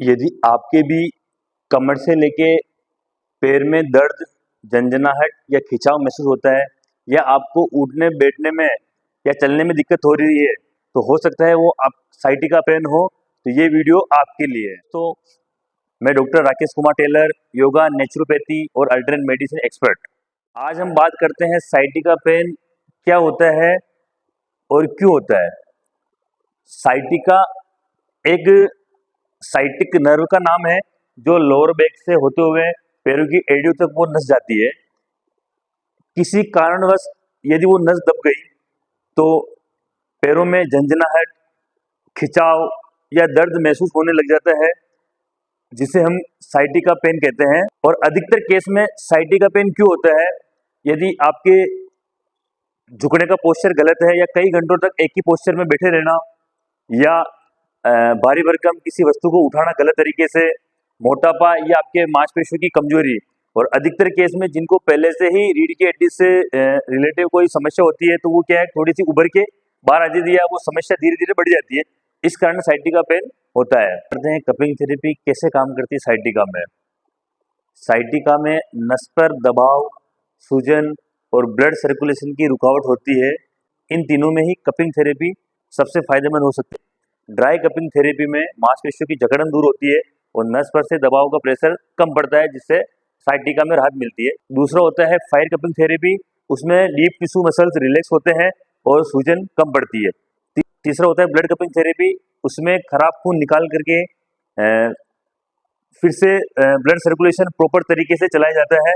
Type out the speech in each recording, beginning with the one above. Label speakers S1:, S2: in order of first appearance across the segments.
S1: यदि आपके भी कमर से लेके पैर में दर्द, झंझनाहट या खिंचाव महसूस होता है या आपको उठने बैठने में या चलने में दिक्कत हो रही है तो हो सकता है वो आप साइटिका पेन हो, तो ये वीडियो आपके लिए है। तो मैं doctor Rakesh Kumar Taylor, yoga, naturopathy और अल्टरनेट मेडिसिन एक्सपर्ट। आज हम बात करते हैं साइटिका पेन क्या होता है और क्यों होता है। साइटिका एक साइटिक नर्व का नाम है जो लोअर बैक से होते हुए पैरों की एड़ियों तक वो नस जाती है। किसी कारणवश यदि वो नस दब गई तो पैरों में झंझनाहट, खिंचाव या दर्द महसूस होने लग जाता है, जिसे हम साइटिका पेन कहते हैं। और अधिकतर केस में साइटिका पेन क्यों होता है? यदि आपके झुकने का पोस्चर गलत है या कई घंटों तक एक ही पोस्चर में बैठे रहना या भारी भरकम किसी वस्तु को उठाना गलत तरीके से, मोटापा या आपके मांसपेशियों की कमजोरी। और अधिकतर केस में जिनको पहले से ही रीढ़ की हड्डी से रिलेटिव कोई समस्या होती है तो वो क्या है, थोड़ी सी उभर के बाहर आ जाती है, वो समस्या धीरे धीरे बढ़ जाती है। इस कारण साइटिका पेन होता है। करते हैं कपिंग थेरेपी कैसे काम करती है साइटिका में। साइटिका में नस पर दबाव, सूजन और ब्लड सर्कुलेशन की रुकावट होती है। इन तीनों में ही कपिंग थेरेपी सबसे फायदेमंद हो सकती है। ड्राई कपिंग थेरेपी में मांसपेशियों की जकड़न दूर होती है और नस पर से दबाव का प्रेशर कम पड़ता है, जिससे साइटिका में राहत मिलती है। दूसरा होता है फायर कपिंग थेरेपी, उसमें डीप टिश्यू मसल्स रिलैक्स होते हैं और सूजन कम पड़ती है। तीसरा होता है ब्लड कपिंग थेरेपी, उसमें खराब खून निकाल करके फिर से ब्लड सर्कुलेशन प्रॉपर तरीके से चलाया जाता है।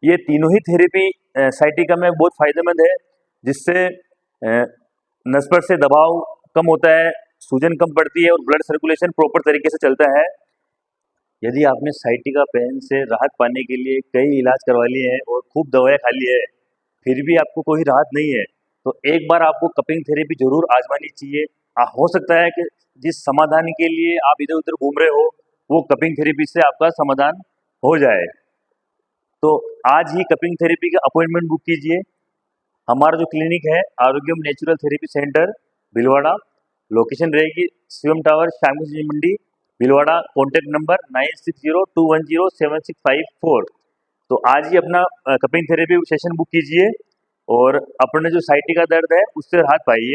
S1: ये तीनों ही थेरेपी साइटिका में बहुत फायदेमंद है, जिससे नस पर से दबाव कम होता है, सूजन कम पड़ती है और ब्लड सर्कुलेशन प्रॉपर तरीके से चलता है। यदि आपने साइटिका पेन से राहत पाने के लिए कई इलाज करवा लिए हैं और खूब दवाएं खा ली है, फिर भी आपको कोई राहत नहीं है, तो एक बार आपको कपिंग थेरेपी जरूर आजमानी चाहिए। हो सकता है कि जिस समाधान के लिए आप इधर उधर घूम रहे हो वो कपिंग थेरेपी से आपका समाधान हो जाए। तो आज ही कपिंग थेरेपी का अपॉइंटमेंट बुक कीजिए। हमारा जो क्लिनिक है Arogyam natural therapy centre Bhilwara, location रहेगी Shivam tower, Shyam ji Mandi, Bhilwara. Contact number 9602107654। तो आज ही अपना कपिंग थेरेपी सेशन बुक कीजिए और अपने जो साइटिका दर्द है उससे राहत पाइए।